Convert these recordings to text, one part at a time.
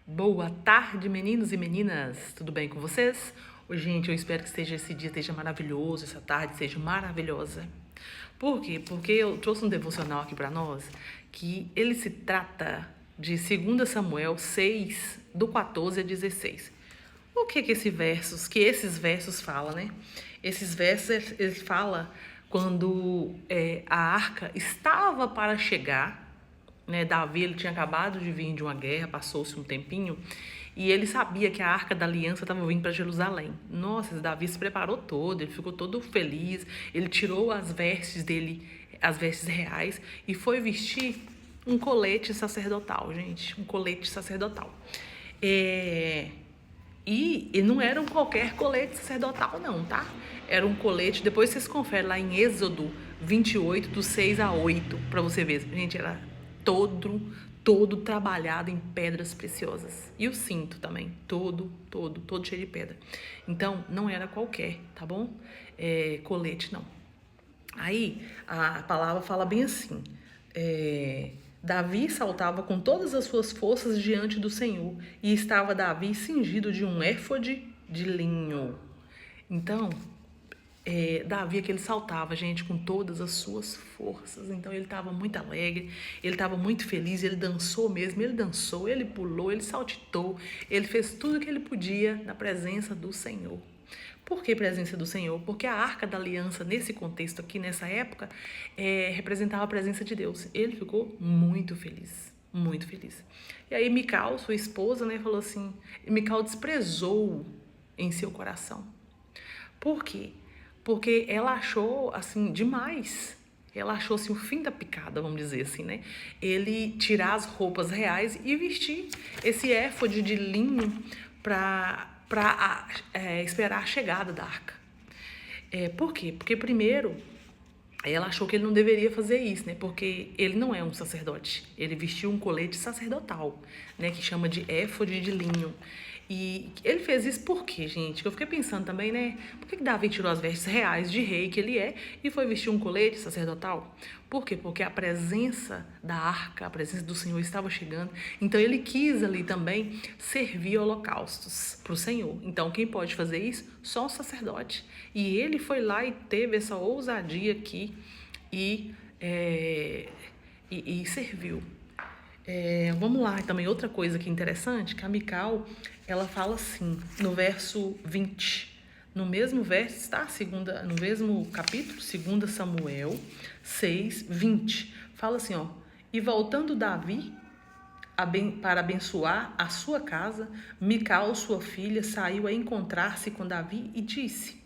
Boa tarde, meninos e meninas. Tudo bem com vocês? Gente, eu espero que esse dia esteja maravilhoso, essa tarde seja maravilhosa. Por quê? Porque eu trouxe um devocional aqui para nós que ele se trata de 2 Samuel 6, do 14 a 16. O que esses versos falam, né? Esses versos, ele fala quando a arca estava para chegar, né? Davi, ele tinha acabado de vir de uma guerra, passou-se um tempinho, e ele sabia que a Arca da Aliança estava vindo para Jerusalém. Nossa, Davi se preparou todo, ele ficou todo feliz, ele tirou as vestes dele, as vestes reais, e foi vestir um colete sacerdotal, gente, um colete sacerdotal. E não era um qualquer colete sacerdotal, não, tá? Era um colete, depois vocês conferem lá em Êxodo 28, do 6 a 8, para você ver. Gente, era todo trabalhado em pedras preciosas. E o cinto também, todo cheio de pedra. Então, não era qualquer, tá bom? Colete, não. Aí, a palavra fala bem assim, Davi saltava com todas as suas forças diante do Senhor, e estava Davi cingido de um éfode de linho. Então, Davi que ele saltava, gente, com todas as suas forças. Então ele estava muito alegre, ele estava muito feliz, ele dançou mesmo, ele dançou, ele pulou, ele saltitou, ele fez tudo o que ele podia na presença do Senhor. Por que presença do Senhor? Porque a Arca da Aliança, nesse contexto aqui, nessa época, representava a presença de Deus. Ele ficou muito feliz, muito feliz. E aí Mical, sua esposa, né, falou assim, Mical desprezou em seu coração. Por quê? Porque ela achou, assim, demais. Ela achou, assim, o fim da picada, vamos dizer assim, né? Ele tirar as roupas reais e vestir esse éfode de linho para esperar a chegada da arca. Por quê? Porque, primeiro, ela achou que ele não deveria fazer isso, né? Porque ele não é um sacerdote. Ele vestiu um colete sacerdotal, né? Que chama de éfode de linho. E ele fez isso por quê, gente? Eu fiquei pensando também, né? Por que Davi tirou as vestes reais de rei que ele é e foi vestir um colete sacerdotal? Por quê? Porque a presença da arca, a presença do Senhor estava chegando. Então ele quis ali também servir holocaustos para o Senhor. Então quem pode fazer isso? Só o sacerdote. E ele foi lá e teve essa ousadia aqui e serviu. Vamos lá, também outra coisa que é interessante, que a Mical, ela fala assim, no verso 20, no mesmo verso, está? No mesmo capítulo, 2 Samuel 6, 20, fala assim, ó, e voltando Davi para abençoar a sua casa, Mical, sua filha, saiu a encontrar-se com Davi e disse,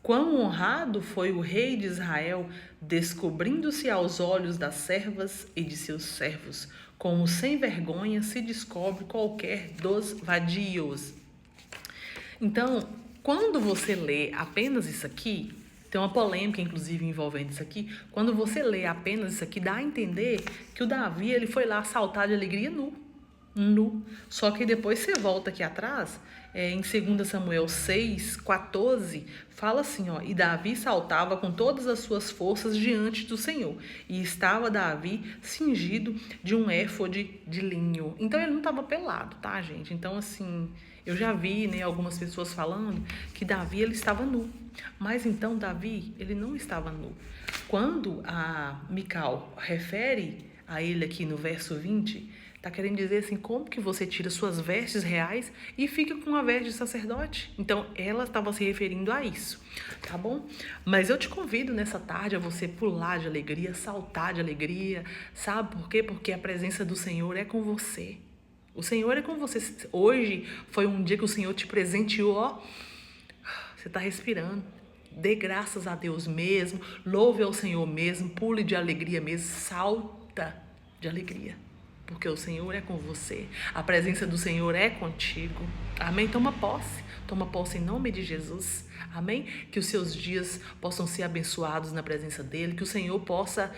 quão honrado foi o rei de Israel, descobrindo-se aos olhos das servas e de seus servos, como sem vergonha se descobre qualquer dos vadios. Então, quando você lê apenas isso aqui, tem uma polêmica, inclusive, envolvendo isso aqui. Quando você lê apenas isso aqui, dá a entender que o Davi ele foi lá saltar de alegria nu. Só que depois você volta aqui atrás, em 2 Samuel 6, 14, fala assim, ó, e Davi saltava com todas as suas forças diante do Senhor, e estava Davi cingido de um éfode de linho. Então ele não estava pelado, tá, gente? Então, assim, eu já vi, né, algumas pessoas falando que Davi ele estava nu, mas então Davi ele não estava nu. Quando a Mical refere a ele aqui no verso 20, tá querendo dizer assim, como que você tira suas vestes reais e fica com a veste de sacerdote? Então, ela estava se referindo a isso, tá bom? Mas eu te convido nessa tarde a você pular de alegria, saltar de alegria, sabe por quê? Porque a presença do Senhor é com você. O Senhor é com você. Hoje foi um dia que o Senhor te presenteou, ó. Você tá respirando. Dê graças a Deus mesmo, louve ao Senhor mesmo, pule de alegria mesmo, salta de alegria. Porque o Senhor é com você, a presença do Senhor é contigo, amém? Toma posse em nome de Jesus, amém? Que os seus dias possam ser abençoados na presença dEle, que o Senhor possa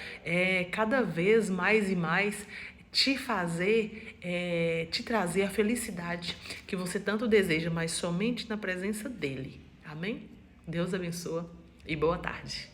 cada vez mais e mais te trazer a felicidade que você tanto deseja, mas somente na presença dEle, amém? Deus abençoa e boa tarde.